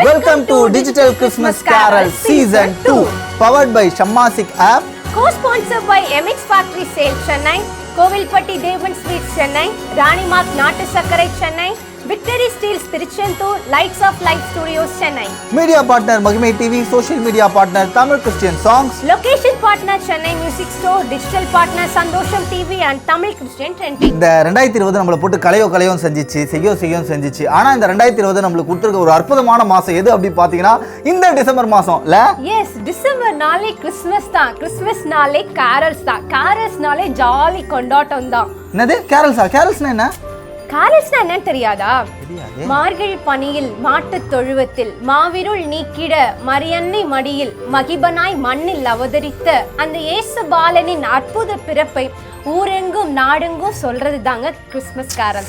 Welcome to Digital Christmas Carol Season 2, powered by Shammasik app, co-sponsored by MX Factory Sale Chennai, Kovilpatti Devan Sweets Chennai, Rani Mark Natu Sakkarai Chennai, Victory Steels Tiruchenthur, Lights of Life Studios Chennai. Media partner Magime TV, social media partner Tamil Christian Songs, location partner Chennai Music Store, digital partner Sandosham TV and Tamil Christian Trending. இந்த 2020 நம்மள போட்டு கலையோ செஞ்சிச்சு செய்யோ செஞ்சிச்சு. ஆனா இந்த 2020 நம்மளுக்கு கொடுத்திருக்க ஒரு அற்புதமான மாசம் எது அப்படி பாத்தீங்கன்னா இந்த டிசம்பர் மாசம்ல. எஸ், டிசம்பர் நாளே கிறிஸ்மஸ் தான். கிறிஸ்மஸ் நாளே கேரல்ஸ் தான். கேரல்ஸ் நாளே ஜாலி கொண்டாட்டம் தான். என்னது கேரல்ஸா? கேரல்ஸ்னா என்ன? கேரல்ஸ்னா என்னன்னு தெரியாதா? மார்கழி பனியில் மாட்டுத் தொழுவத்தில் மாவிருள் நீக்கிட மரியன்னை மடியில் மகிபனாய் மண்ணில் அவதரித்த அந்த இயேசு பாலனின் அற்புத பிறப்பை ஊரெங்கும் நாடெங்கும் சொல்றது தாங்க கிறிஸ்மஸ் கேரல்.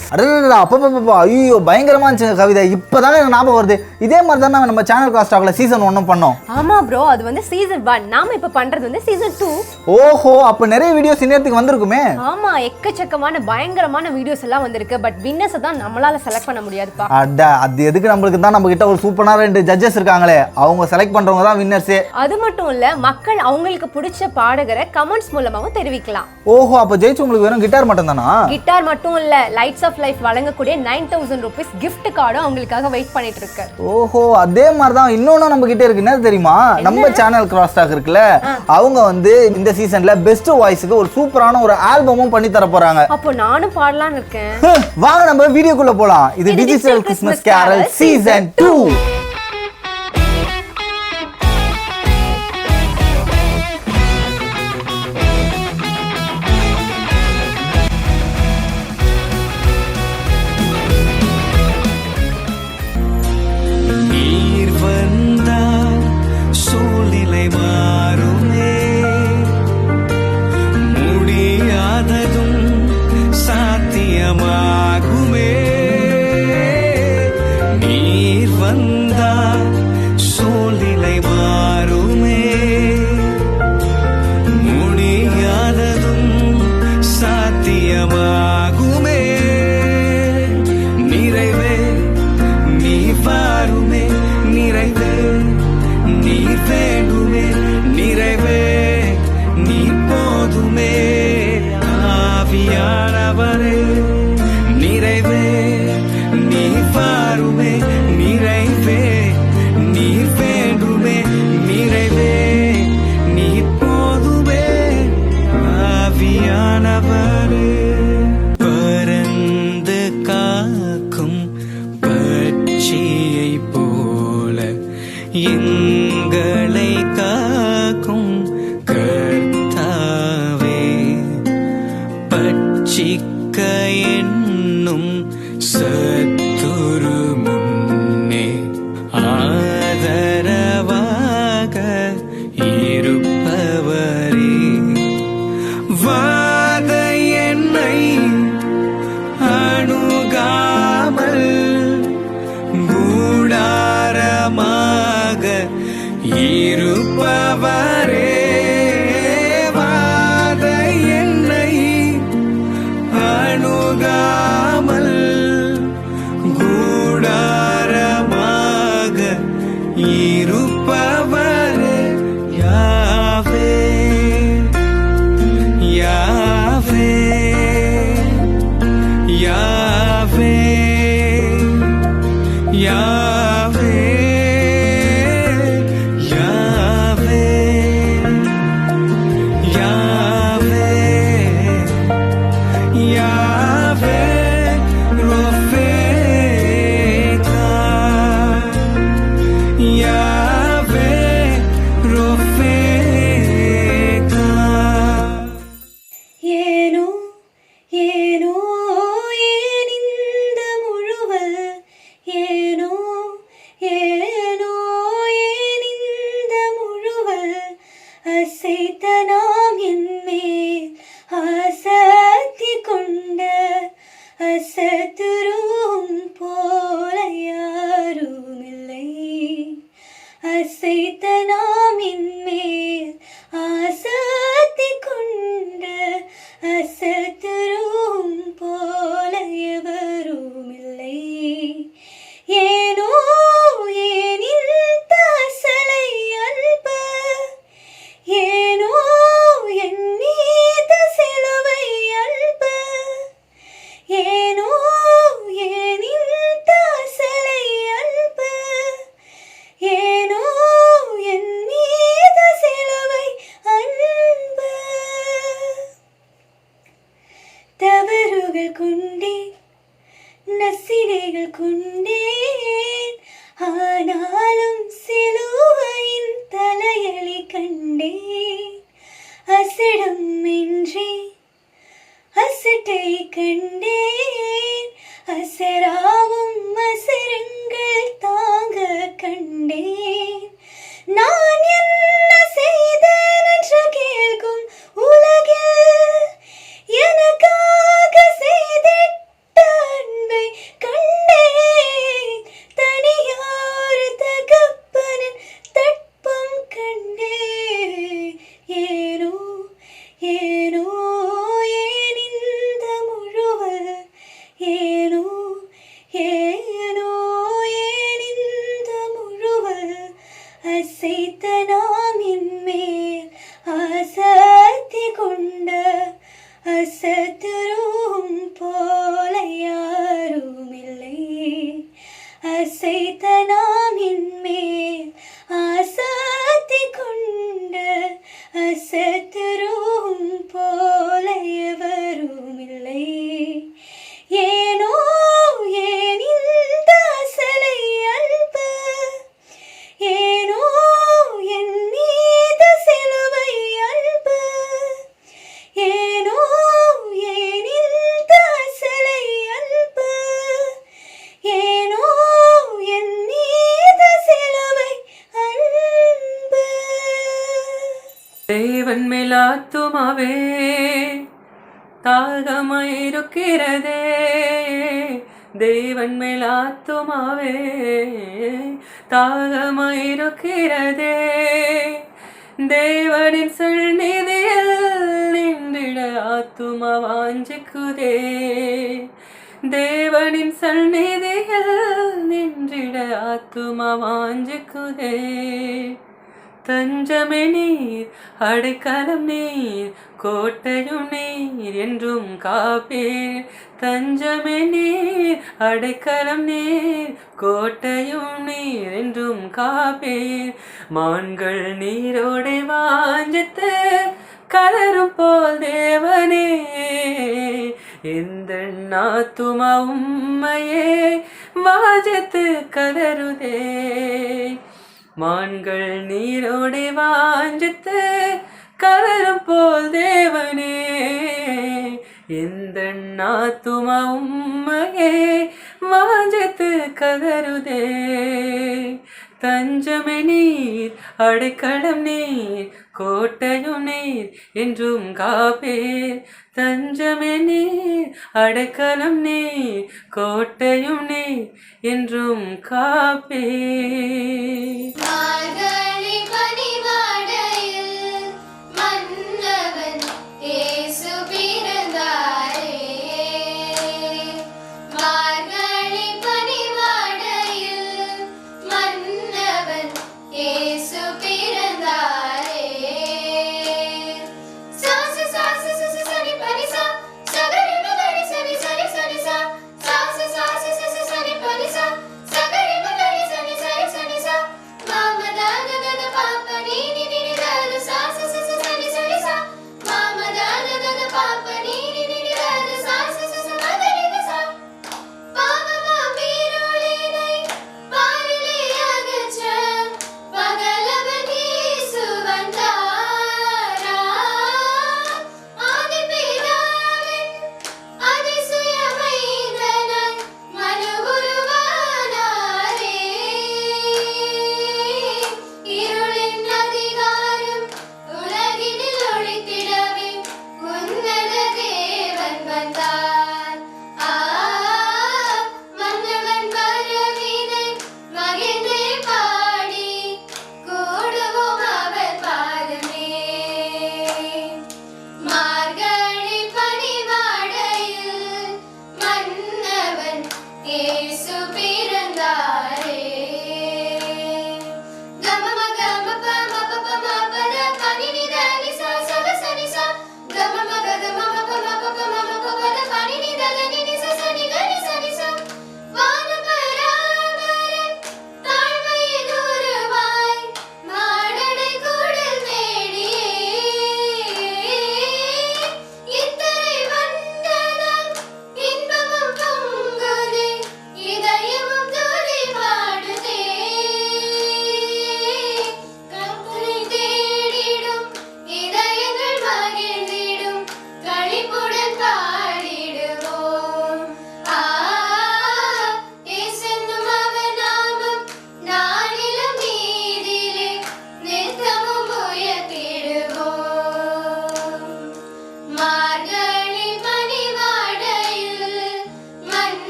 அப்பப்பா ஐயோ பயங்கரமா இருந்துச்சு கவிதை. இப்பதானே எனக்கு ஞாபகம் வருது. இதே மாதிரி தான் நம்ம சேனல் காஸ்டாக்ல சீசன் 1 பண்ணோம். ஆமா ப்ரோ, அது வந்து சீசன் 1. நாம இப்ப பண்றது வந்து சீசன் 2. ஓஹோ, அப்ப நிறைய வீடியோஸ் இன்னத்துக்கு வந்திருக்குமே. ஆமா, எக்கச்சக்கமான பயங்கரமான வீடியோஸ் எல்லாம் வந்திருக்கு. பட் வின்னர்ஸ் தான் நம்மளால செலக்ட் பண்ண முடியாதுப்பா. அட அது எதுக்கு நம்மளுக்கு தான் நம்ம கிட்ட ஒரு சூப்பரான 2 ஜட்ஜஸ் இருக்காங்களே, அவங்க செலக்ட் பண்றவங்க தான் வின்னர்ஸ். அது மட்டும் இல்ல, மக்கள் அவங்களுக்கு பிடிச்ச பாடகரை கமெண்ட்ஸ் மூலமாவும் தெரிவிக்கலாம். ஓஹோ, அப்ப ஜெயிச்சு உங்களுக்கு வெறும் கிட்டார் மட்டும் தானா? கிட்டார் மட்டும் இல்ல, லைட்ஸ் ஆஃப் லைஃப் வழங்கக்கூடிய 9000 rupees gift கார்டும் அவங்களுக்காக வெயிட் பண்ணிட்டு இருக்கு. ஓஹோ, அதே மாதிரி தான் இன்னொன்னு நம்ம கிட்ட இருக்கு. என்ன தெரியுமா? நம்ம சேனல் கிராஸ்டாக் இருக்குல்ல, அவங்க வந்து இந்த சீசன்ல பெஸ்ட் வாய்ஸ்க்கு ஒரு சூப்பரான ஒரு ஆல்பமும் பண்ணி தர போறாங்க. அப்போ நானும் பாடலாம்னு இருக்கேன். வாங்க நம்ம வீடியோக்குள்ள போலாம். இது டிஜிட்டல் கிறிஸ்மஸ் கேரல் சீசன் 2. எங்களை காக்கும் கர்த்தாவே, பட்சிக்க என்னும் சத்துரு முன்னே ஆதரவாக இருப்பவரே, வாத என்னை அணுகாமல் கூடாரமாக இருப்பவரே, வாத என்னை அணுகாமல் கூடாரமாக இருப்பவரே, யாவே யாவே யாவே யாவே ஏனோ ஏனி நாளும் சிலுவையின் தலையளி கண்டேன், அசடும் இன்றி அசட்டை கண்டேன், அசராவும் அசரங்கள் தாங்க கண்டேன். நான் என்ன செய்தேன் என்று கேட்கும் உலகில் எனக்காக செய்திட்ட அன்பை கண்டேன். தனியார் தகப்பனின் தட்பம் கண்டேன். ஏனோ ஏனோ ஏன் இந்த முழுவல், ஏனோ ஏனோ ஏன் இந்த முழுவல், அசைத்த நாம் என்மேல் ஆசக்தி கொண்ட அசத்துரும் போல யாரும் இல்லை. அசைத்த நாம் என்மேல் ஆசக்தி கொண்ட அசத்துரும் போல எவரும் இல்லை. ஏனோ ஏன் இந்த அசலை அன்பு, ஏனோ என் மீது சிலுவை அன்பு, ஏனோ ஏன் இந்த அசலை அன்பு, ஏனோ என் மீது சிலுவை அன்பு. தேவன் மேலாத்துமாவே தாகமாயிருக்கிறதே, தேவன் மேலாத்துமாவே தாகமாயிருக்கிறதே, தேவனின் சந்நிதியில் நின்றிட ஆத்துமா வாஞ்சிக்குதே, தேவனின் சந்நிதியில் நின்றிட ஆத்துமா வாஞ்சிக்குதே. தஞ்சமே நீர், அடைக்கலம் நீர், கோட்டையும் நீர் என்றும் காப்பீர். தஞ்சமே நீர், அடைக்கலம் நீர், கோட்டையும் நீர் என்றும் காப்பீர். மான்கள் நீரோடை வாஞ்சித்து கதரும் போல் தேவனே, எந்த ஆத்துமா உம்மையே வாஞ்சித்து கதருதே. மான்கள் நீரோடை வாஞ்சித்து கதரும் போல் தேவனே, எந்த ஆத்துமா உம்மையே வாஞ்சித்து கதருதே. தஞ்சமே நீர், அடைக்கலம் நீர், கோட்டையும் நீர் என்றும் காப்பீர். தஞ்சமே நீர், அடைக்கலம் நீர், கோட்டையும் நீர் என்றும் காப்பீர். மார்கழி பனிவாடையில் மன்னவன் இயேசு பிறந்தாரே, மார்கழி பனிவாடையில் மன்னவன் இயேசு பிறந்தாரே. சாசு சாசு சசு சனி பனிசா சகரி மகரி சனி சனி சனி சா, சாசு சாசு சசு சனி பனிசா சகரி மகரி சனி சனி சனி சா, மாமதா கத பாப்ப நீ நீ நீ தாரு சாசு சசு சனி சனி சா, மாமதா கத பாப்ப நீ நீ நீ தாரு சாசு சசு மகரி சா. பாவமா மீரோளினை பாரிலே அகற்ற பகலவன்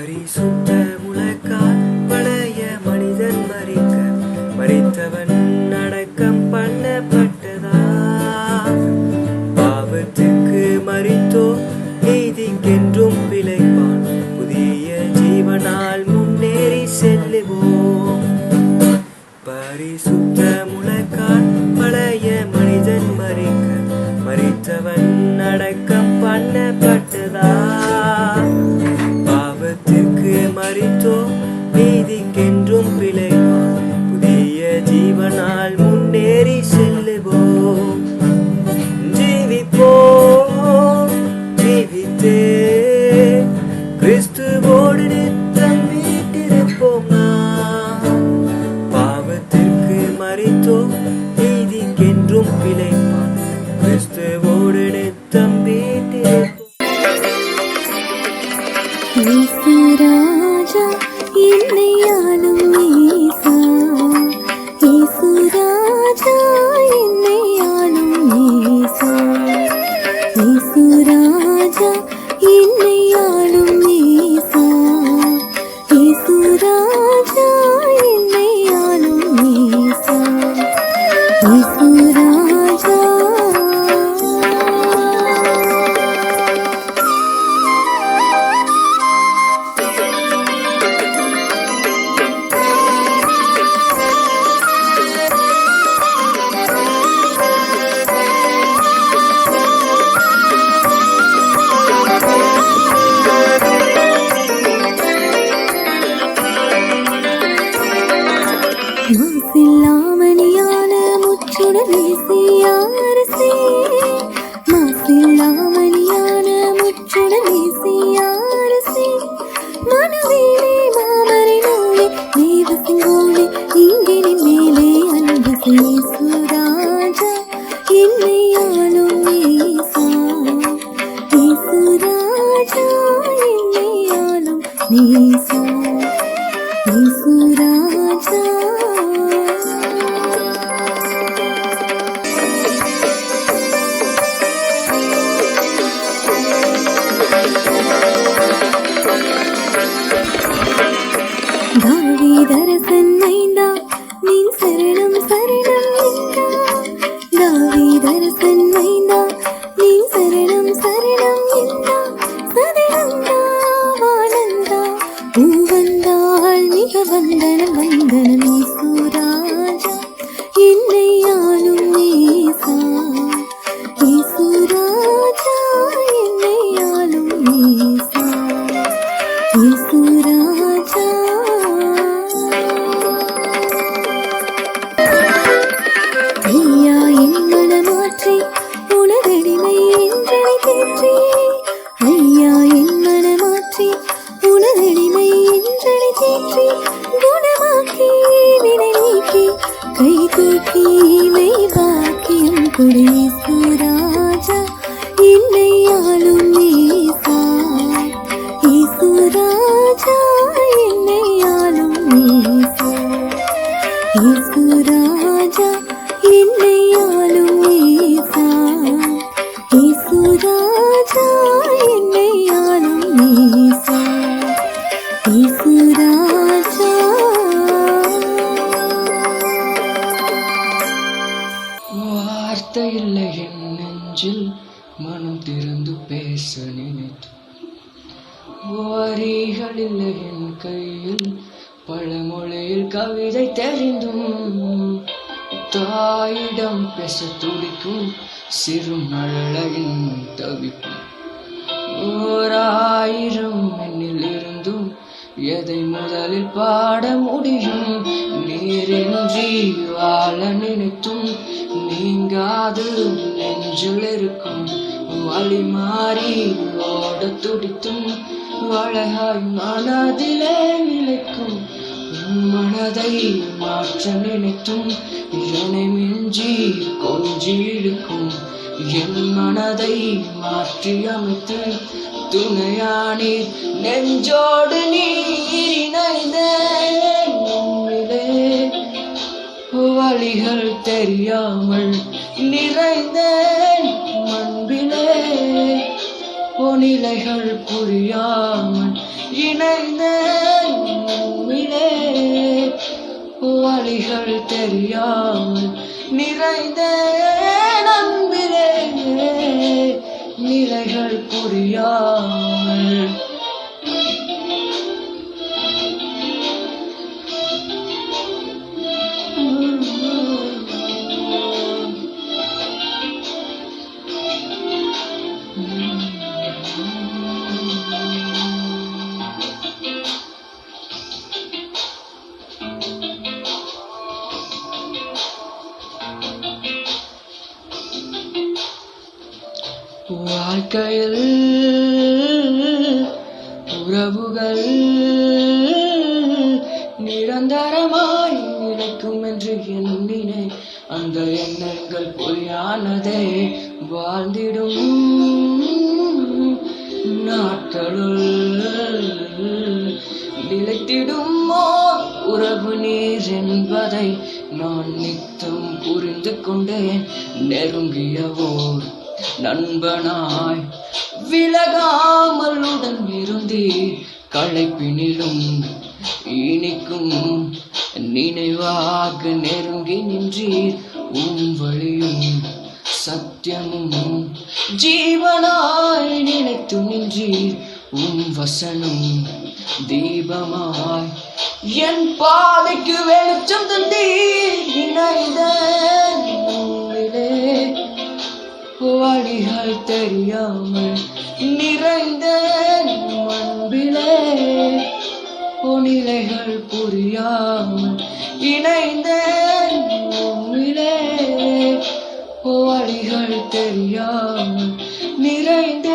பரிசுத்த முழக்கால் பழைய மனிதன் மறிக்க மறித்தவன் அடக்கம் பண்ணப்பட்டதா பாவத்துக்கு மறித்தோ நீதிக்கென்றும் பிழைப்பான் புதிய ஜீவனால் முன்னேறி செல்லுவோம் பரிசுத்த முழக்கால் பழைய மனிதன் மறிக்க மறித்தவன் அடக்கம் பண்ணப்பட்டதா பாவத்துக்கு மறித்தோ நீதிக்கென்றும் பிழைப்பான் புதிய ஜீவனால் முன்னேறி செல்லுவோம் ஜீவிப்போம் ஜீவித்தே கிறிஸ்துவோடு நித்தம் வீட்டிருப்போம் நாம் பாவத்திற்கு மறித்தோ நீதிக்கென்றும் பிழைப்பான் கிறிஸ்துவோடு நித்தம் வீட்டிருப்போம் ராஜா என்னை ஆளும் ஈசா இயேசு ராஜா என்னை ஆளும் ஈசா இயேசு ராஜா என்னை ஆளும் ஈசா இயேசு ராஜா என்னை ஆளும் ஈசா இயேசு ராஜா மாசில்லாமணியான முச்சுடல் இசையாரசே மாசில்லாமணியான முச்சுடல் இசையாரசே மனவேலே மாமரை நோலே தேவசிங்கோலே இங்கினின் மேலே அன்பு இயேசுராஜா என்னை ஆளும் ஈசா இயேசுராஜா என்னை ஆளும் ஈசா இயேசுராஜா தாவீதரசன் மைந்தா நின் சரணம் சரணம் என்றா தாவீதரசன் மைந்தா நின் சரணம் சரணம் என்றா சதனந்தா வானந்தா பூவந்தாள் மிக வந்தனம் வந்தனம் ஈசுராஜா என்னை ஆளும் ஈசா ஈசுராஜா என்னை ஆளும் ஈசா ஈசுராஜா ஐயா என் மனமாற்றி உனதடிமை என்றனை தேற்றி ஐயா என் மனமாற்றி உனதடிமை என்றனை தேற்றி குணமாக்கி வினை நீக்கி கை தூக்கி மெய் வாக்கியம் கொடு ஈசுராஜா என்னை ஆளும் ஈசா ஈசுராஜா என்னை ஆளும் ஈசா ஈசுராஜா என்னை ஆளும் ஈசா ஈசுராஜா என்னை ஆளும் ஈசா ஈசுராஜா வார்த்தை இல்லை என் நெஞ்சில் மனம் திறந்து பேச நினைத்து வரிகள் இல்லை என் கையில் பழமொழியில் கவிதை தெரிந்தும் தாயிடம் பேச துடிக்கும் சிறு மழலையின் தவிப்பும் ஓராயிரம் எண்ணில் இருந்தும் எதை முதலில் பாட முடியும் நீரின்றி வாழ நினைத்தும் நீங்காது நெஞ்சில் இருக்கும் வழி மாறி ஓட துடித்தும் அழகாய் மனதிலே நிலைக்கும் உன் மனதை மாற்ற நினைத்தும் என்னை மிஞ்சி கொஞ்சி இழுக்கும் என் மனதை மாற்றி அமைத்து துணையானி நெஞ்சோடு நீர் இணைந்தேன் உன்னிலே வழிகள் தெரியாமல் நிறைந்தேன் மண்பிலே பொனிலைகள் புரியாமல் இணைந்தேன் உன்னிலே வழிகள் தெரியாமல் நிறைந்தேன் அன்பிலே நிலைகள் புரியாமல் வாழ்க்கையில் உறவுகள் நிரந்தரமாய் நிலைக்கும் என்று எண்ணினேன். அந்த எண்ணங்கள் பொய்யானதே. வாழ்ந்திடும் நாட்களுள் நிலைத்திடும் ஓர் உறவு நீர் என்பதை நான் நித்தம் புரிந்து கொண்டேன். நெருங்கியவோர் நண்பனாய் விலகாமல் உடன் இருந்தீர். களைப்பினிலும் இனிக்கும் நினைவாக நெருங்கி நின்றீர். வழியும் சத்தியமும் ஜீவனாய் நினைத்து நின்றீர். வசனம் தீபமாய் என் பாதைக்கு வெளிச்சம் தந்தீர். இணைந்த வழிகள் தெரியாமல் நிறைந்த அன்பிலே நிலைகள் புரியாமல் இணைந்த உன்னிலே வழிகள் தெரியாமல் நிறைந்த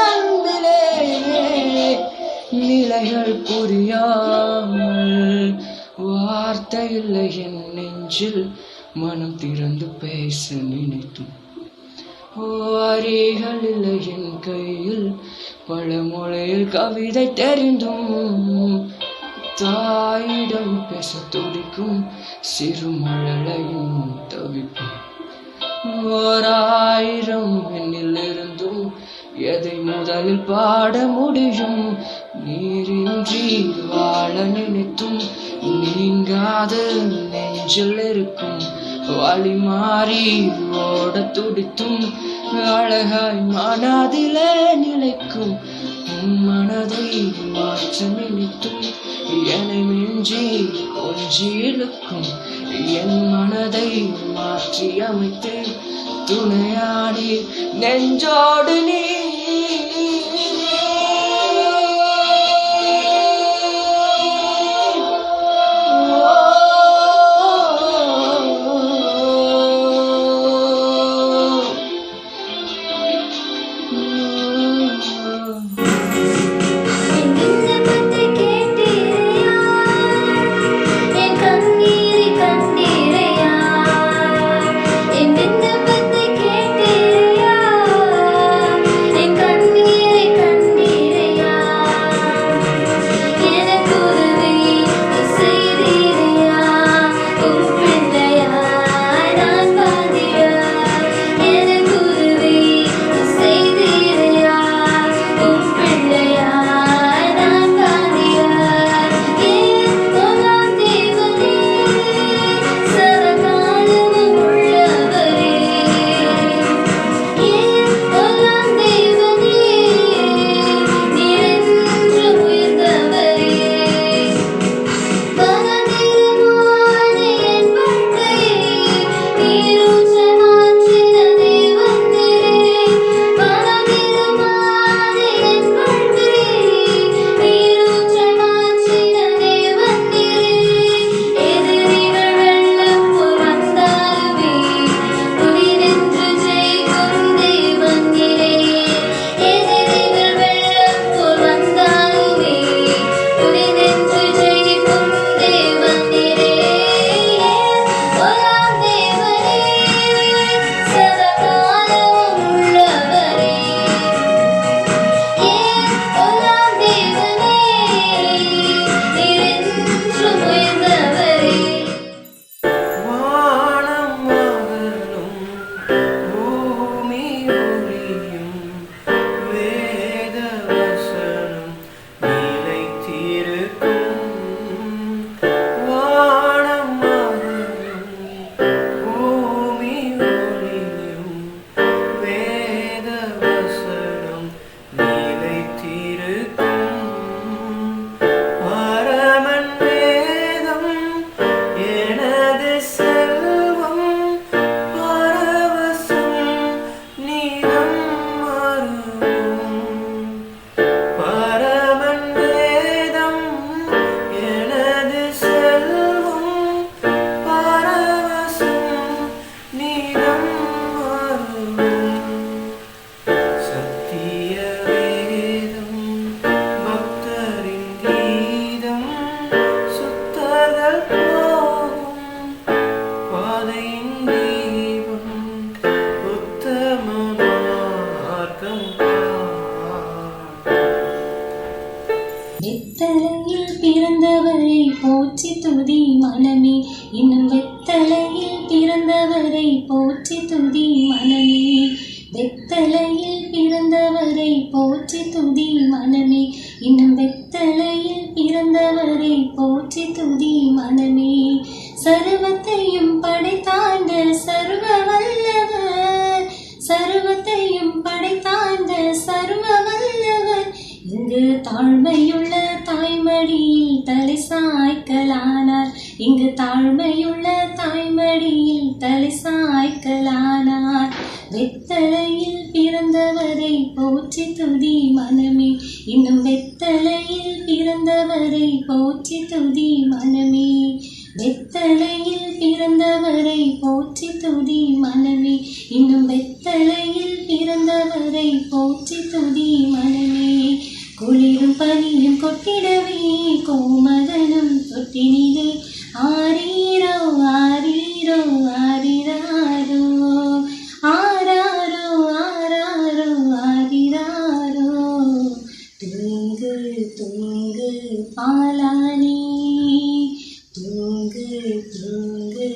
அன்பிலே நிலைகள் புரியாமல் வார்த்தை இல்லை என் நெஞ்சில் மனம் திறந்து பேச நினைத்தும் வரிகள் இல்லை என் கையில் பல மொழியில் கவிதை தெரிந்தும் தாயிடம் பேச துடிக்கும் சிறு மழலையும் தவிப்பும் 1000 எண்ணிலிருந்தும் எதை முதலில் பாட முடியும் நீரின்றி வாழ நினைத்தும் நீங்காத நெஞ்சில் இருக்கும் வழி மாறி ஓட துடித்தும் அழகாய் மனதிலே நிலைக்கும் மனதை மாற்ற நினைத்தும் என்னை மிஞ்சி கொஞ்சி இழுக்கும் என் மனதை மாற்றி அமைத்து துணையாடி நெஞ்சோடு நீ என் வெத்தலையில் பிறந்தவரை போற்றி துதி மனமே, இன்னும் வெத்தலையில் பிறந்தவரை போற்றி துதி மனமே, வெத்தலையில் பிறந்தவரை போற்றி துதி மனமே, இன்னும் வெத்தலையில் பிறந்தவரை போற்றி துதி மனமே. சர்வத்தையும் படைத்தாண்ட சர்வ வல்லவர், சர்வத்தையும் படைத்தாண்ட சர்வ வல்லவர், இங்கு தாழ்மையுள்ள தாய்மடியில் தலை சாய்க்கலானார், இங்கு தாழ்மையுள்ள தாய்மடியில் தலை சாய்க்கலானார். வெத்தலையில் பிறந்தவரை போற்றி துதி மனமே, இன்னும் வெத்தலையில் பிறந்தவரை போற்றி துதி மனமே, வெத்தலையில் பிறந்தவரை போற்றி துதி மனமே, இன்னும் வெத்தலையில் பிறந்தவரை போற்றி துதி மனமே. குளிரும் பனியும் கொட்டிடவே கோமகனும் தொட்டினிலே ஆரீரோ ஆரீரோ ஆரிராரோ, ஆராரோ ஆராரோ ஆரிராரோ, தூங்கு தூங்கு பாலானி, தூங்கு தூங்கு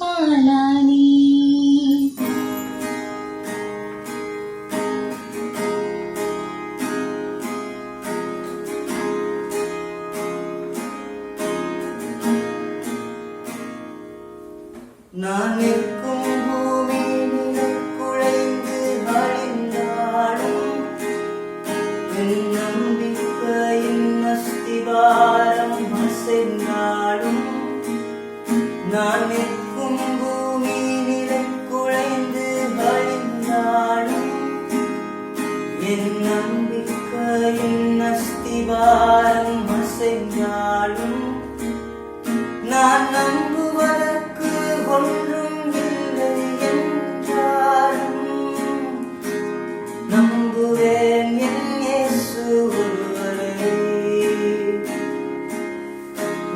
பாலானி. நான் நிற்கும் பூமி குழைந்து அழிந்தாலும் என் நம்பிக்கையின் அஸ்திவாரம் அசைந்தாலும், நான் நிற்கும் பூமி குழைந்து அழிந்தாலும் என் நம்பிக்கையின் அஸ்திவாரம் அசைந்தாலும், நான் நம்புவதற்கு ஒன்றும் இல்லை என்றாலும் நம்புவேன் என் இயேசு ஒருவரை.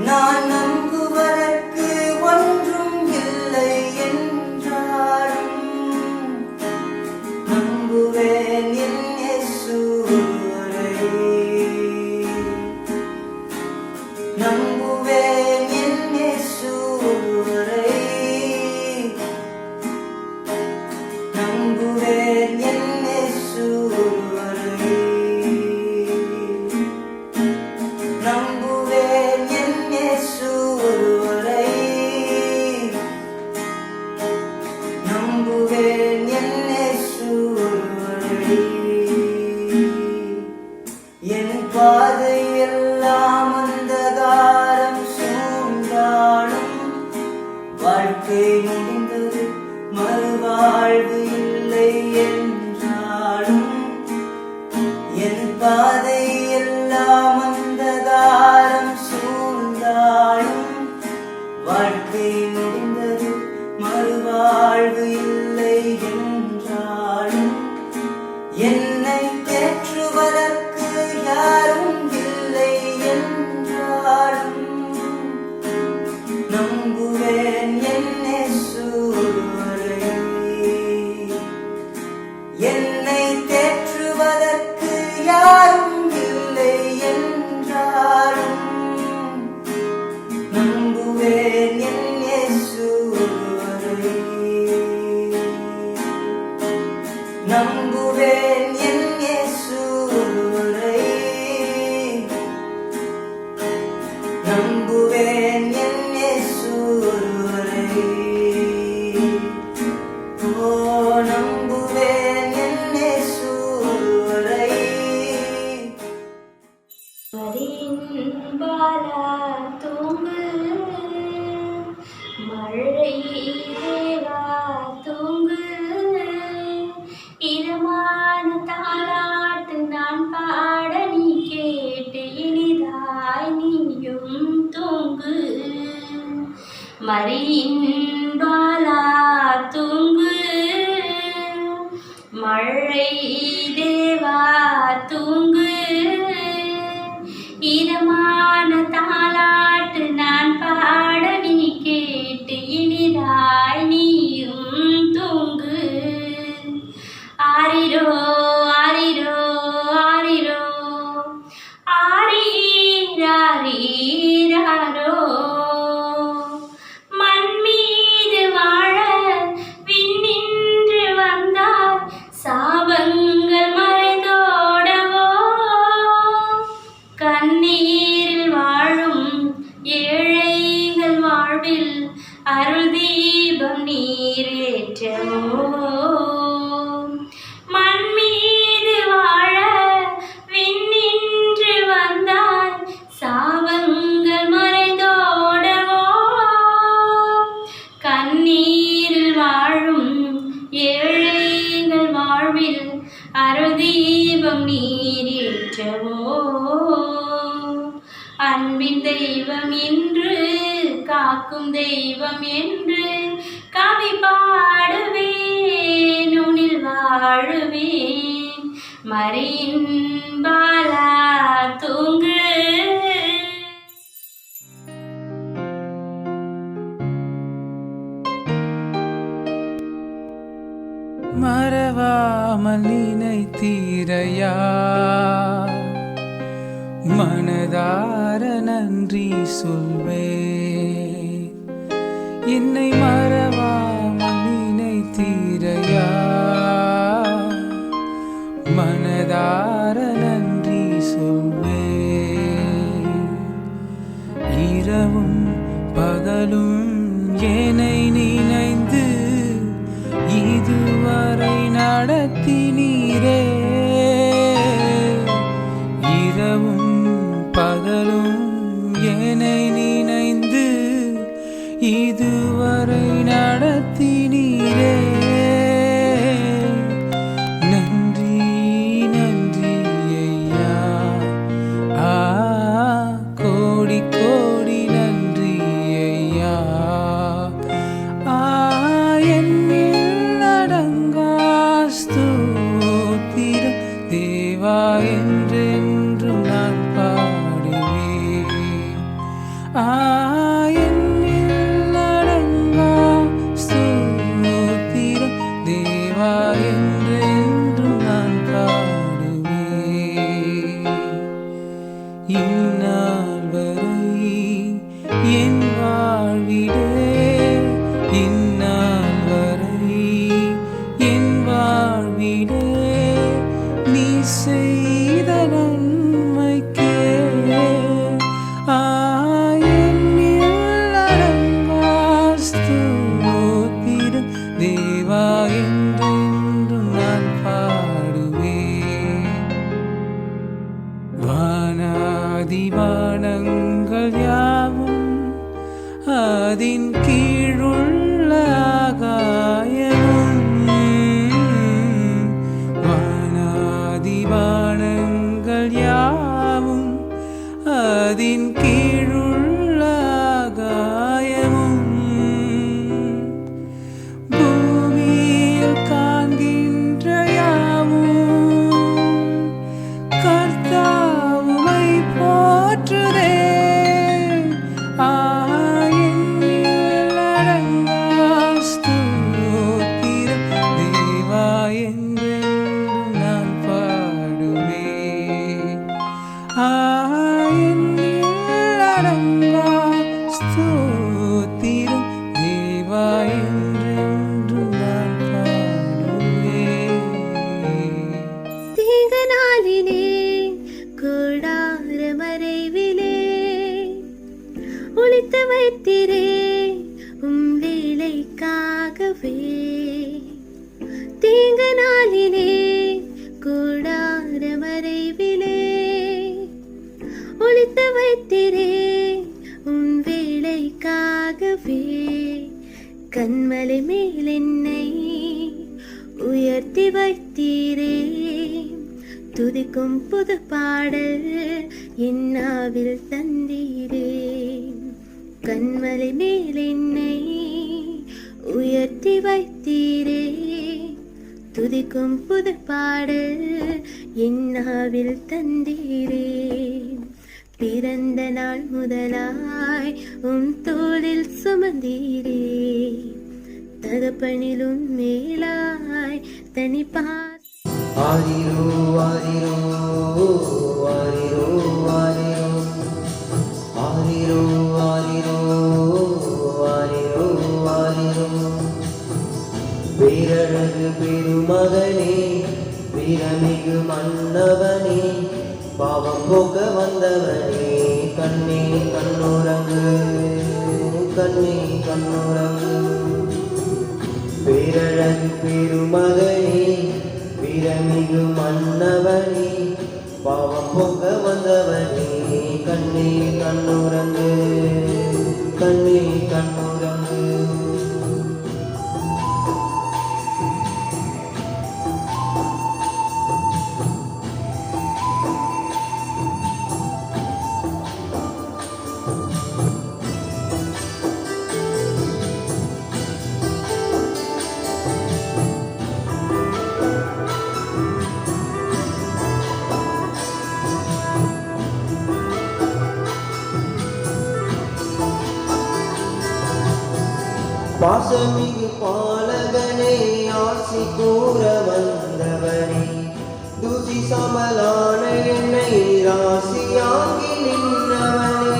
நான் நம்புவதற்கு ஒன்றும் இல்லை என்றாலும் நம்புவேன் என் இயேசு ஒருவரை. நம்புவேன் என் இயேசு ஒருவரை. நம்புவேன் என் இயேசு ஒருவரை. நம்புவேன் என் இயேசு ஒருவரை. நம்புவேன் என் இயேசு ஒருவரை. என் பாதையெல்லாம் அந்தகாரம் சூழ்ந்தாலும், வாழ்க்கை முடிந்தது மறுவாழ்வு இல்லை என்றாலும், என் பாதையெல்லாம் அந்தகாரம் சூழ்ந்தாலும், வாழ்க்கை முடிந்தது மறுவாழ்வு இல்லை என்றாலும், என்னை தேற்றுவதற்கு யாரும் இல்லை என்றாலும் நம்புவேன் என் இயேசு ஒருவரை. என்னை தேற்றுவதற்கு யாரும் இல்லை என்றாலும் நம்புவேன் என் இயேசு ஒருவரை. நம்புவேன் என் இயேசு ஒருவரை. நம்புவேன் என் இயேசு ஒருவரை. ஓ நம்புவேன் என் இயேசு ஒருவரை. பாலா தூங்கு, மழை தேவா தூங்கு, இதமான தாலாட்டு நான் பாட நீ கேட்டு இனிதாய் நீயும் தூங்கு. மரியின் பாலா தூங்கு, மழை தேவா தூங்கு, இதமான தாலாட்டு நான் பாட நீ கேட்டு இனிதாய் நீயும் தூங்கு. ஆரிரோ ஆரிரோ ஆரிரோ ஆரீரோ அருள் தீபம் நீரேற்றவோ அன்பின் தெய்வம் என்று காக்கும் தெய்வம் என்று கவி பாடுவேன் உனில் வாழுவேன் மரியின் பாலா தூங்கு. மறவாமல் நினைத்தீரையா மனதார நன்றி சொல்வே என்னை மறவாமல் நினைத்தீரையா மனதார நன்றி சொல்வே இரவும் பகலும் என்னை நினைந்து இதுவரை நடத்தினீரே இரவும் பகலும் என்னை நினைந்து இதுவரை நடத்தினீரே நன்றி நன்றி ஐயா கோடி கோடி நன்றி ஐயா என்னில் அடங்கா ஸ்தோத்திரம் தேவா என்றென்றும் நான் பாடுவேன் என்னில் அடங்கா ஸ்தோத்திரம் தேவா என்றென்றும் நான் பாடுவேன் இந்நாள் வரை என் வாழ்விலே இந்நாள் வரை என் வாழ்விலே நீ செய்த நன்மைக்கே என்னில் அடங்கா ஸ்தோத்திரம் தேவா என்றென்றும் நான் பாடுவேன் வானாதி வானங்கள் யாவும் அதின் கீழுள்ள ஆகாயமும் வானாதி வானங்கள் யாவும் அதின் கீழுள்ள ஆகாயமும் பூமியில் காண்கின்ற யாவும் கர்த்தாவுமை போற்றுதே என்னில் அடங்கா ஸ்தோத்திரம் தேவா என்றென்றும் நான் பாடுவேன் என்னில் அடங்கா ஸ்தோத்திரம் தேவா என்றென்றும் நான் பாடுவேன். தீங்க நாளிலே கூடார மறைவிலே ஒளித்து வைத்திரே வேலைக்காகவே தீங்க நாளிலே கூடார மறைவிலே ஒளித்து வைத்திரே வேலைக்காகவே கண்மலை மேல் என்னை உயர்த்தி வைத்தீரே துதிக்கும் புது பாடல் என்னாவில் தந்தீரே கண்மலை மேல் என்னை உயர்த்தி வைத்தீரே துதிக்கும் புது பாடல் என்னாவில் தந்தீரே பிறந்த நாள் முதலாய் தோளில் சுமந்தீரே தகப்பனிலும் மேலாய் தனிப்பார் ஆரிரோ ஆரிரோ ஆரிரோ ஆரிரோ ஆரிரோ ஆரிரோ ஆரிரோ ஆரிரோ பேரழகு பெருமகனே வீரமிகு மன்னவனே பாவம் போக்க வந்தவனே கண்ணே கண்ணுறங்கு கண்ணே கண்ணுறங்கு பேரழகு பெருமகனே வீரமிகு மன்னவனே பாவம் போக்க வந்தவனே கண்ணே கண்ணுறங்கு கண்ணே கண்ணுறங்கு பாசமிகு பாலகனே ஆசி கூற வந்தவனே தூசி சமலான என்னை ராசியாகி நின்றவனே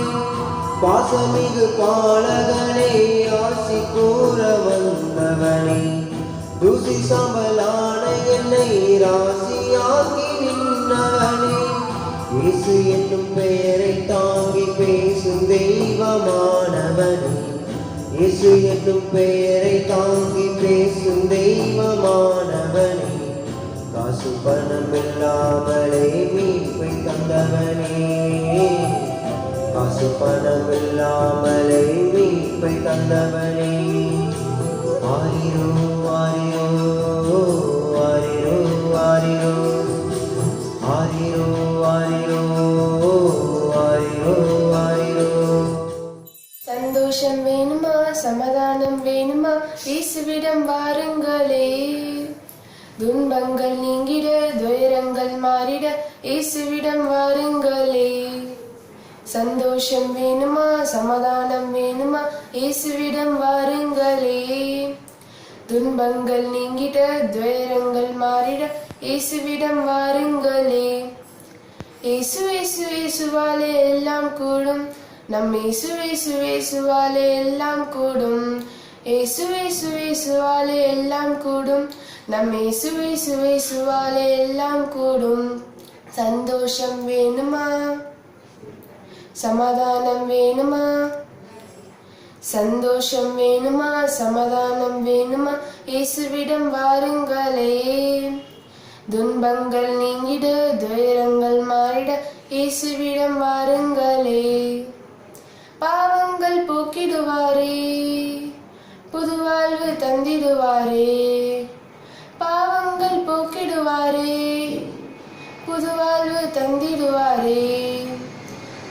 பாசமிகு பாலகனே ஆசி கூற வந்தவனே தூசி சமலான என்னை ராசியாகி நின்றவனே இயேசு என்னும் பெயரை தாங்கி பேசும் தெய்வமானவனே இயேசு என்னும் பெயரை தாங்கி பேசும் தெய்வமானவனே காசு பணம் இல்லாமலே மீட்பை தந்தவனே காசு பணம் இல்லாமலே மீட்பை தந்தவனே ஆரிரோ ஆரிரோ ஆரிரோ ஆரிரோ ஆரிரோ ஆரிரோ ஆரிரோ ஆரிரோ. சந்தோஷம் வேணுமா சமாதானம் வேணுமா இயேசுவிடம் வாருங்களே துன்பங்கள் நீங்கிட துயரங்கள் மாறிட இயேசுவிடம் வாருங்களே சந்தோஷம் வேணுமா சமாதானம் வேணுமா இயேசுவிடம் வாருங்களே துன்பங்கள் நீங்கிட துயரங்கள் மாறிட இயேசுவிடம் வாருங்களே இயேசு இயேசு இயேசுவாலே எல்லாம் கூடும் நம் இயேசு இயேசு இயேசுவாலே எல்லாம் கூடும் இயேசு இயேசு இயேசுவாலே எல்லாம் கூடும் நம் இயேசு இயேசு இயேசுவாலே எல்லாம் கூடும் சந்தோஷம் வேணுமா சமாதானம் வேணுமா சந்தோஷம் வேணுமா சமாதானம் வேணுமா இயேசுவிடம் வாருங்களே துன்பங்கள் நீங்கிட துயரங்கள் மாறிட இயேசுவிடம் வாருங்களே பாவங்கள் போக்கிடுவாரே புது வாழ்வு தந்திடுவாரே பாவங்கள் போக்கிடுவாரே புது வாழ்வு தந்திடுவாரே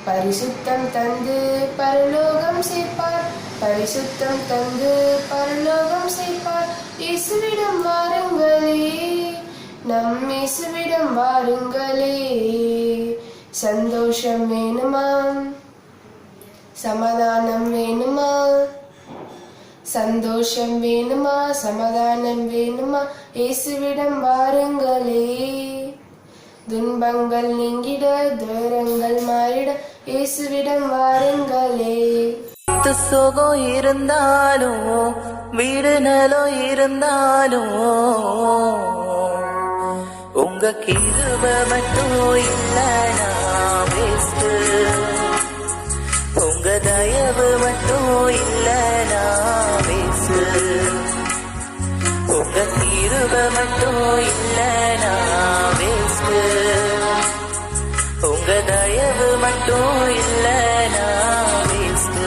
பரிசுத்தம் தந்து பரலோகம் சேர்ப்பார் பரிசுத்தம் தந்து பரலோகம் சேர்ப்பார் இயேசுவிடம் வாருங்களே நம் இயேசுவிடம் வாருங்களே சந்தோஷம் வேணுமா சமாதானம் வேணுமா சந்தோஷம் வேணுமா சமாதானம் வேணுமா இயேசுவிடம் வாருங்களே துன்பங்கள் நீங்கிட துயரங்கள் மாறிட இயேசுவிடம் வாருங்களே சுகம் இருந்தாலும் வீடு நலம் இருந்தாலும் உங்க கிருபை மட்டும் இல்லைனா வேஸ்ட் உங்க தயவு மட்டும் இல்லைனா வேஸ்ட் உங்க கிருபை மட்டும் இல்லைனா வேஸ்ட் உங்க தயவு மட்டும் இல்லைனா வேஸ்ட்.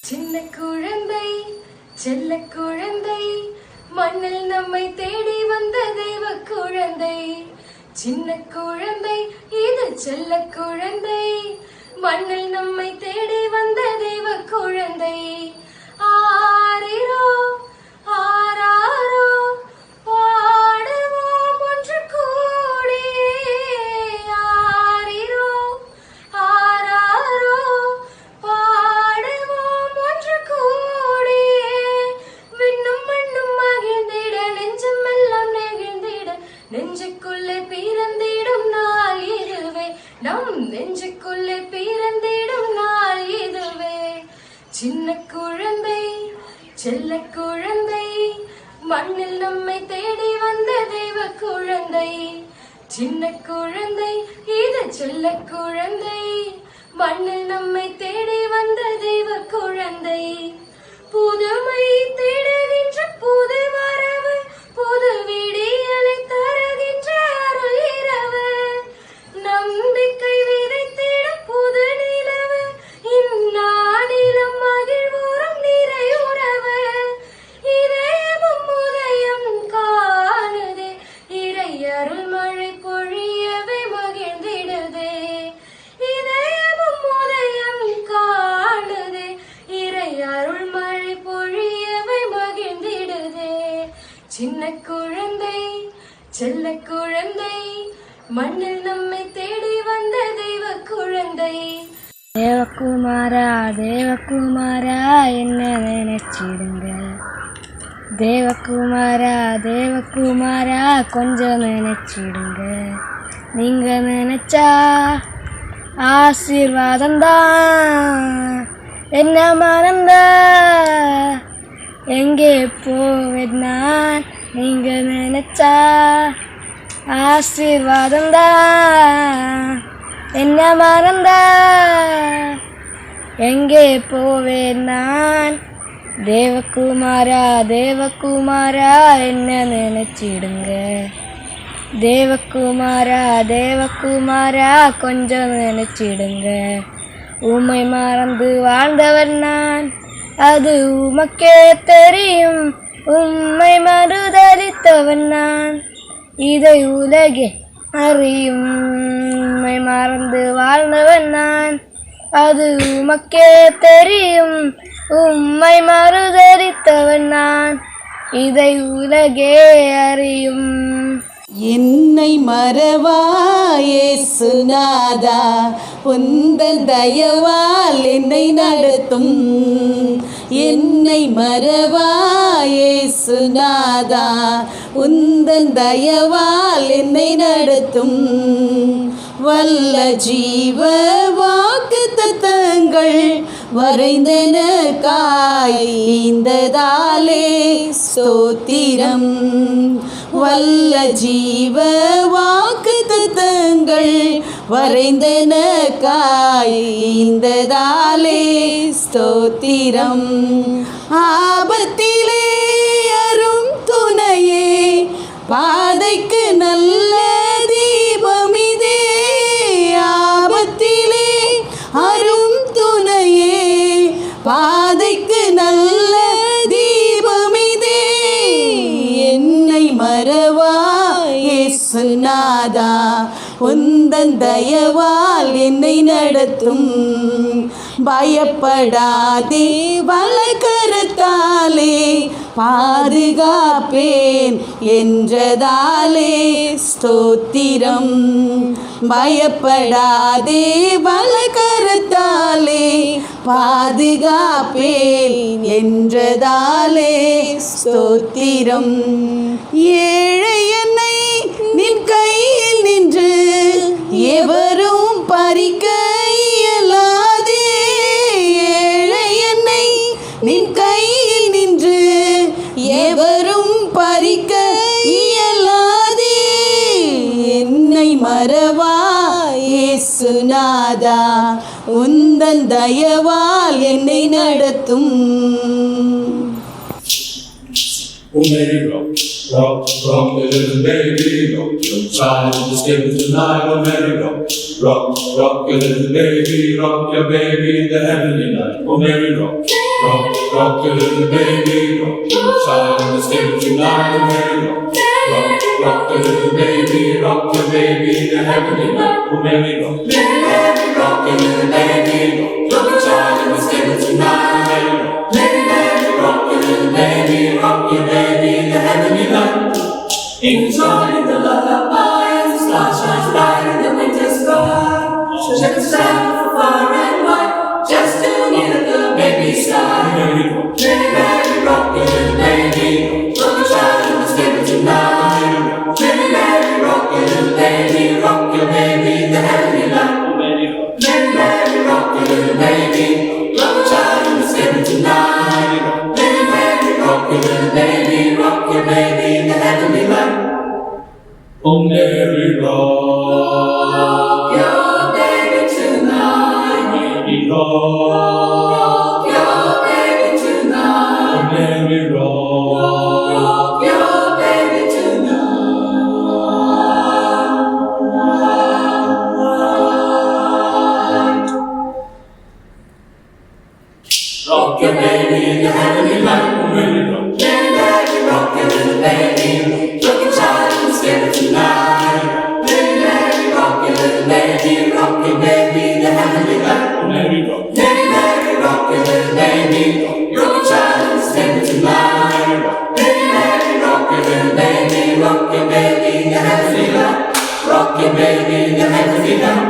சின்ன குழந்தை செல்ல குழந்தை மண்ணில் நம்மை தேடி வந்த தெய்வ குழந்தை சின்ன குழந்தை இது செல்ல குழந்தை மண்ணில் நம்மை தேடி வந்த தெய்வ குழந்தை ஆரிரோ ஆராரோ பாடுவோம் ஒன்று கூடி ஆரிரோ ஆராரோ பாடுவோம் ஒன்று கூடி விண்ணும் மண்ணும் மகிழ்ந்திட நெஞ்சமெல்லாம் நெகிழ்ந்திட நெஞ்சுக்குள்ளே பிறந்திடும் நாள் இதுவே நம் நெஞ்சுக்குள்ளே பிறந்திடும் நாள் இதுவே சின்ன குழந்தை செல்ல குழந்தை மண்ணில் நம்மை தேடி வந்த தெய்வ குழந்தை சின்ன குழந்தை இது செல்ல குழந்தை மண்ணில் நம்மை தேடி வந்த தெய்வ குழந்தை, புதுமை தேடுகின்ற புது வரவு, புது விடியலை தருகின்ற அருள் இரவு, நம்பிக்கை விதைத்திட புது நிலவு, இந்நாளிலும் மகிழ்வோறும் நிறையுறவு, இதயமும் உதயம் காணுதே, இறை அருள் மழை பொழியவே மகிழ்ந்திடுதே, இதயமும் உதயம் காணுதே, இறை அருள் மழை பொழியவே மகிழ்ந்திடுதே. சின்ன குழந்தை செல்ல குழந்தை, மண்ணில் நம்மை தேடி வந்த தெய்வ குழந்தை. தேவகுமாரா தேவகுமாரா என்ன நினைச்சிடுங்க, தேவகுமாரா தேவகுமாரா கொஞ்சம் நினைச்சிடுங்க, நீங்க நினைச்சா ஆசீர்வாதம்தான், என்ன மறந்தா எங்கே போவேன் நான், நீங்க நினைச்சா ஆசீர்வாதம்தான், என்ன மறந்தா எங்கே போவேன் நான், தேவகுமாரா தேவகுமாரா என்ன நினைச்சிடுங்க, தேவகுமாரா தேவகுமாரா கொஞ்சம் நினைச்சிடுங்க, உம்மை மறந்து வாழ்ந்தவன் நான், அது உமக்கே தெரியும், உம்மை மறுதலித்தவன் நான், இதை உலகே அறியும், உம்மை மறந்து வாழ்ந்தவன் நான், அது உமக்கே தெரியும், உம்மை மறுதலித்தவன் நான், இதை உலகே அறியும். என்னை மறவாயே சுனாதா, உந்தன் தயவால் என்னை நடத்தும், என்னை மறவாயே சுனாதா, உந்தன் தயவால் என்னை நடத்தும், வல்ல ஜீவ வாக்கு தத்தங்கள் வரைந்தனக்காய் ஈந்ததாலே ஸ்தோத்திரம், வல்ல ஜீவ வாக்கு தத்தங்கள் வரைந்தனக்காய் ஈந்ததாலே ஸ்தோத்திரம், ஆபத்திலே அரும் துணையே, பாதைக்கு நல்ல தீபமிதே, ஆபத்திலே அரும் துணையே, பாதைக்கு நல்ல தீபமிதே, என்னை மறவாயே சுனாதா, உந்தன் தயவால் என்னை நடத்தும், பயப்படாதே வலக்கரத்தாலே பாதுகாப்பேன் என்றதாலே ஸ்தோத்திரம், பயப்படாதே வலக்கரத்தாலே பாதுகாப்பேன் என்றதாலே ஸ்தோத்திரம், ஏழை என்னை நின் கையில் நின்று எவரும் பறிக்க இயலாதே, ஏழை என்னை நின் கையில் நின்று எவரும் பறிக்க இயலாதே, என்னை மறவாயே சுனாதா, உந்தன் தயவால் என்னை நடத்தும். Oh, baby, rock, rock, rock, a little baby, rock your child in the stable tonight. Oh, baby, rock, rock, rock, a little baby, rock your baby in the heavenly night. Oh, baby, rock, rock, rock, a little baby, rock your child in the stable tonight. Oh, baby, rock, rock, rock, a little baby, rock your baby in the heavenly night. Oh, baby, rock, rock, a little baby, rock your child in the stable tonight. Oh, baby, rock, rock your little baby, rock your baby in the heavenly light. Angels join the lullaby as the star shines bright in the winter sky. Shepherds stand for far and wide, just to hear the baby sigh. Mary, rock your little baby, rock your child in the stable tonight. Mary, rock your little baby, rock your baby in the heavenly light. Mary, rock your little baby, rock your child in the stable tonight. Rock your little baby, rock your baby in the heavenly light. Oh, Mary, rock your baby tonight. rock your baby tonight. Let me rock your baby tonight. Rock your baby in the heavenly light. Let it rock. Let it rock your little baby. Rock your child and scare it tonight. Let it rock your little baby. Rock your baby in the heavenly light. Let it rock. Let it rock your little baby. Rock your child and scare it tonight. Let it rock your little baby. Rock your baby in the heavenly light. Rock your baby in the heavenly light.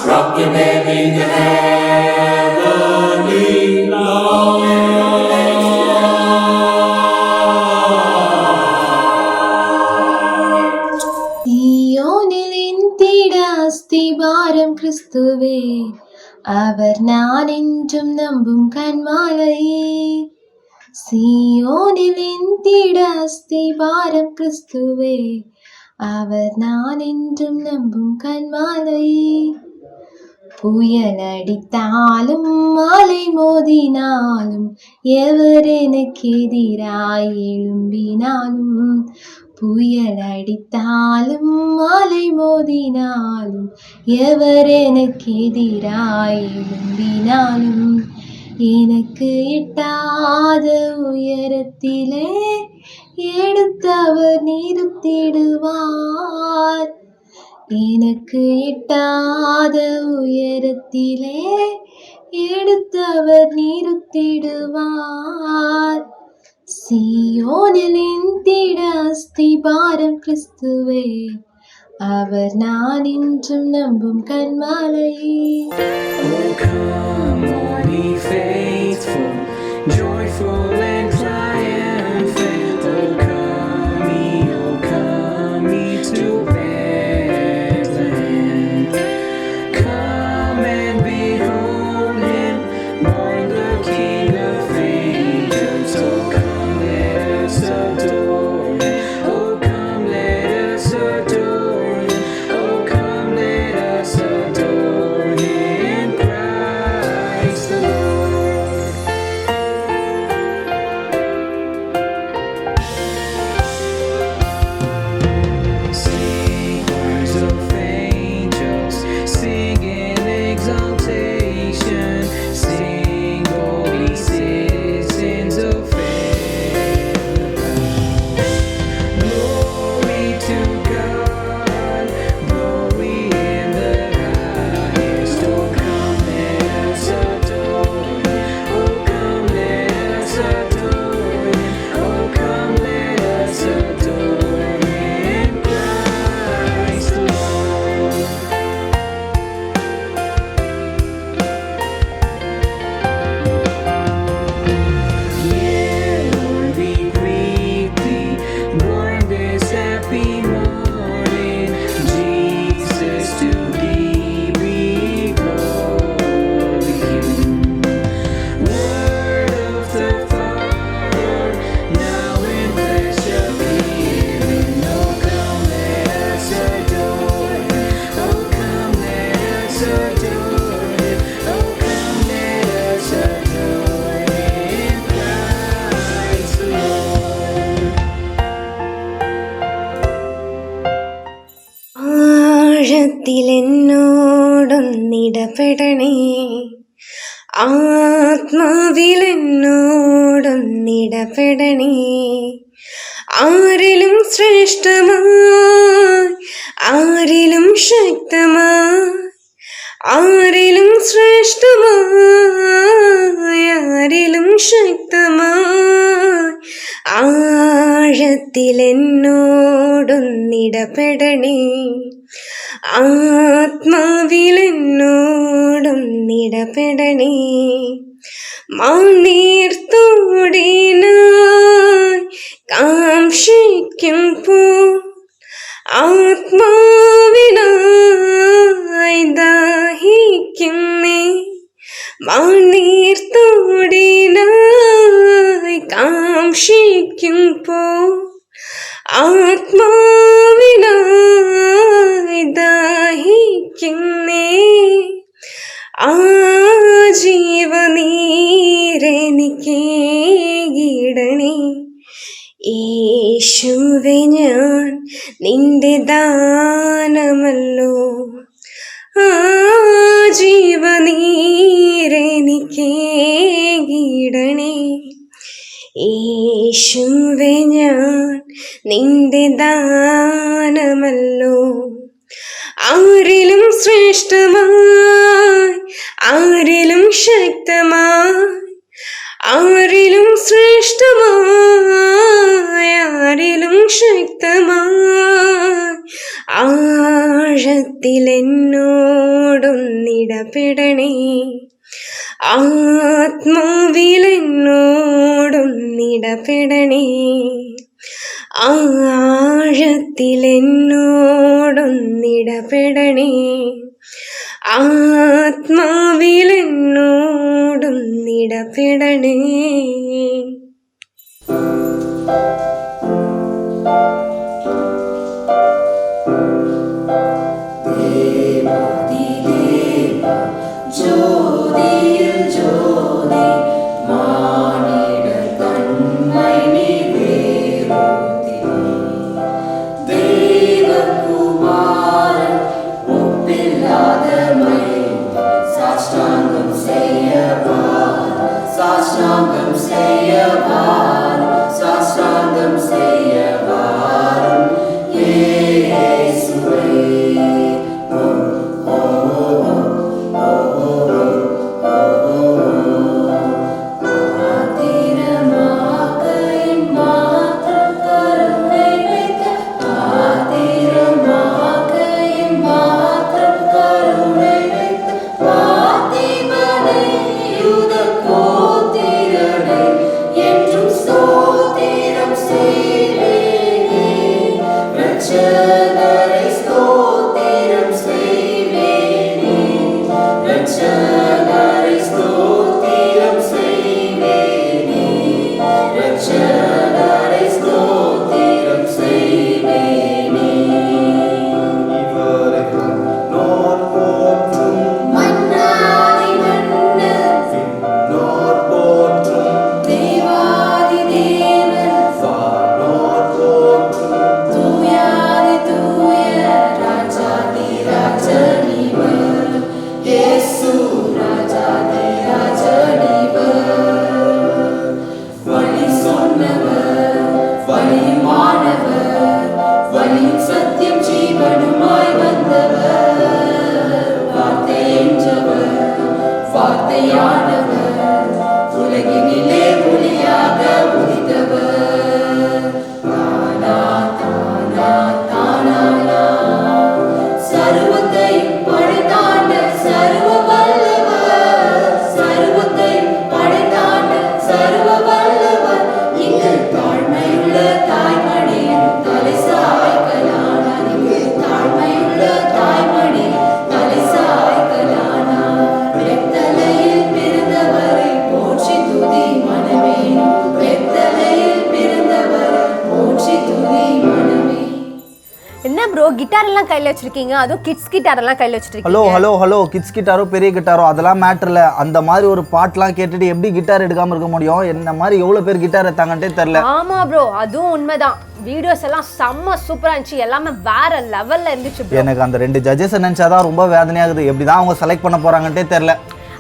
Rock your baby in the heavenly light. சீயோனில் இந்திட அஸ்திபாரம் கிறிஸ்துவே, அவர் நான் என்றும் நம்பும் கண்மாலையே. சீயோனில் இந்திட அஸ்திபாரம் கிறிஸ்துவே, அவர் நான் என்றும் நம்பும் கண்மாலையே. புயல் அடித்தாலும் மாலை மோதினாலும் எவர் எனக்கு எதிராய் எழும்பினாலும், புயல் அடித்தாலும் மாலை மோதினாலும் எவர் எனக்கு எதிராய் எழும்பினாலும், எனக்கு எட்டாத உயரத்திலே எடுத்தவர் நிறுத்திடுவார். எனக்கு எட்டாத உயரத்திலே எடுத்தவர் நிறுத்திடுவார். சீயோனில் இந்திட அஸ்திபாரம் கிறிஸ்துவே, அவர் நான் என்றும் நம்பும் கண்மாலையே. Oh, come, all ye faithful, joyful and triumphant. Oh, come ye to Bethlehem. Come and behold him, born the King of angels. Oh, come, let us adore him. Oh, come, let us adore him. Oh, come, let us adore him, Christ the Lord. Sing, choirs of angels, sing in exaltation. Sing, holy citizens of heaven. Glory to God, glory in the highest. Oh, come, let us adore him. Oh, come, let us adore him. Oh, come, let us adore him, Christ the Lord. Yeah, Lord, we greet thee, born this happy morning. Jesus, to thee be glory. Word of the Father, now in flesh appearing. Oh, come, let us adore him. Oh, come, let us adore him. Oh, come, let us adore him, Christ the Lord. ആഴത്തിൽ എന്നോടൊന്നിടപെടണേ, ആത്മാവിൽ എന്നോടൊന്നിടപെടണേ. ആരിലും ശ്രേഷ്ഠമായി, ആരിലും ശക്തമായി, ആരിലും ശ്രേഷ്ഠമായി, ആരിലും ശക്തമായി, ആഴത്തിൽ എന്നോടൊന്നിടപെടണേ, ആത്മാവിൽ എന്നോടൊന്നിടപെടണേ. മാനീർത്തോടിനായി കാംക്ഷിക്കുമ്പോൾ ആത്മാവിനായി ദാഹിക്കുന്നേ. മാനീർത്തോടിനായി കാംക്ഷിക്കുമ്പോൾ ആത്മാവിനായി ദാഹിക്കുന്നേ. ആ എനിക്കേകിടണേ യേശുവേ ഞാൻ നിന്റെ ദാനമല്ലോ ആ ജീവനീരെനിക്കേകിടണേ യേശുവേ ഞാൻ നിന്റെ ദാനമല്ലോ ആരിലും ശ്രേഷ്ഠമായി ആരിലും ശക്തമായി ആരിലും ശ്രേഷ്ഠമായി ആരിലും ശക്തമായി ആഴത്തിലെന്നോടൊന്നിടപെടണേ ആത്മാവിലെന്നോടൊന്നിടപെടണേ ആഴത്തിലെന്നോടൊന്നിടപെടണേ ആത്മാവിലെന്നോടൊന്നിടപെടണേ ജ്യോതിയിൽ ജ്യോതി മാനിട തന്മൈ ദൈവകുമാരൻ ഒപ്പില്ലാതമൈ സാഷ്ടാംഗം செய்யவார் சாஷ்டாங்கம் செய்யவார் சாஷ்டாங்கம் செய்யவார் இயேசுவே கிட்டார் எல்லாம் கையில வச்சிருக்கீங்க, அதுவும் கிட்ஸ் கிட்டார் எல்லாம் கையில வச்சிருக்கீங்க. ஹலோ ஹலோ ஹலோ கிட்ஸ் கிட்டாரோ பெரிய கிட்டாரோ அதெல்லாம் மேட்டர் இல்ல. அந்த மாதிரி ஒரு பாட்டெல்லாம் கேட்டுட்டு எப்படி கிட்டார் எடுக்காம இருக்க முடியும்? என்ன மாதிரி எவ்வளவு பேர் கிட்டார் எடுத்தாங்கன்னே தெரியல. ஆமா ப்ரோ, அதுவும் உண்மைதான். வீடியோஸ் எல்லாம் செம்ம சூப்பரா இருந்துச்சு, எல்லாமே வேற லெவல்ல இருந்துச்சு ப்ரோ. எனக்கு அந்த 2 ஜட்ஜஸ் நினைச்சாதான் ரொம்ப வேதனையாகுது. எப்படிதான் அவங்க செலக்ட் பண்ண போறாங்கன்னே தெரியல.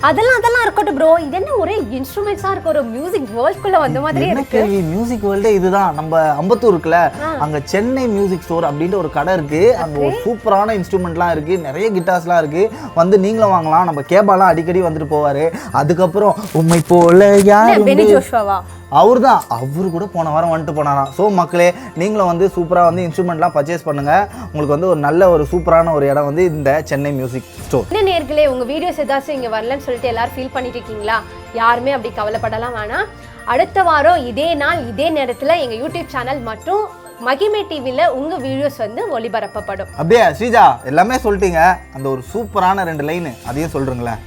அதெல்லாம் இருக்கட்டும் ப்ரோ, இது என்ன ஒரே இன்ஸ்ட்ருமெண்ட்ஸா இருக்கு, ஒரு மியூசிக் வேர்ல்ட்குள்ள வந்த மாதிரி இருக்கு. மியூசிக் வேர்ல்டே இதுதான். நம்ம அம்பத்தூர் இருக்குல்ல, அங்க சென்னை மியூசிக் ஸ்டோர் அப்படின்ற ஒரு கடை இருக்கு. அங்க ஒரு சூப்பரான இன்ஸ்ட்ருமெண்ட்லாம் இருக்கு, நிறைய கிட்டார்ஸ்லாம் இருக்கு. வந்து நீங்களும் வாங்கலாம். நம்ம கேபாலாம் அடிக்கடி வந்துட்டு போவாரு. அதுக்கப்புறம் உண்மை போல யார் பெனி ஜோஷுவா அவர் தான், அவரு கூட போன வாரம் வந்துட்டு போனாராம். ஸோ மக்களே, நீங்களும் வந்து சூப்பராக வந்து இன்ஸ்ட்ருமெண்ட்லாம் பர்ச்சேஸ் பண்ணுங்கள். உங்களுக்கு வந்து ஒரு நல்ல ஒரு சூப்பரான ஒரு இடம் வந்து இந்த சென்னை மியூசிக் ஸ்டோர். என்ன நேர்களே, உங்கள் வீடியோஸ் ஏதாச்சும் இங்கே வரலன்னு சொல்லிட்டு எல்லாரும் ஃபீல் பண்ணிட்டு இருக்கீங்களா? யாருமே அப்படி கவலைப்படலாம் வேணாம். அடுத்த வாரம் இதே நாள் இதே நேரத்தில் எங்கள் யூடியூப் சேனல் மற்றும் மகிமை டிவியில் உங்கள் வீடியோஸ் வந்து ஒளிபரப்பப்படும். அப்படியே ஸ்ரீஜா எல்லாமே சொல்லிட்டீங்க. அந்த ஒரு சூப்பரான 2 லைன் அதையும் சொல்கிறீங்களேன்.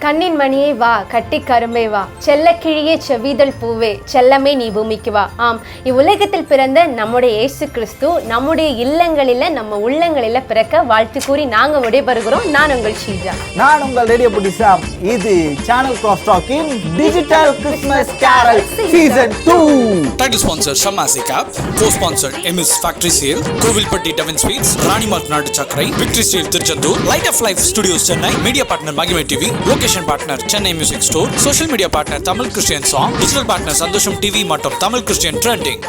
கண்ணின் மணியே வா, கட்டி கரும்பே வா, செல்லக்கிழியே செவிதழ் பூவே, செல்லமே நீ பூமிக்கு வா. ஆம், இவ்வுலகத்தில் பிறந்த நம்முடைய இயேசு கிறிஸ்து நம்முடைய இல்லங்களில் நம்ம உள்ளங்களில் பிறக்க வாழ்த்து கூறி நாங்கள் விடைபெறுகிறோம். நான் உங்கள் ஷீஜா. நான் உங்கள் ரேடியோ புட்டிசாம். இது சேனல் கிராஸ் டாக்கின் digital Christmas carol season 2. Title sponsor Shamasi Cap, co-sponsored MS Factory Sale, Kovilpatti Devon Sweets, Rani Mark Nadu Chakrai, Victory Sale Tirchandur, Light of Life Studios Chennai, media partner Magimai TV, location partner Chennai Music Store, social media partner Tamil Christian Song, digital partner Sandosham TV மற்றும் Tamil Christian Trending.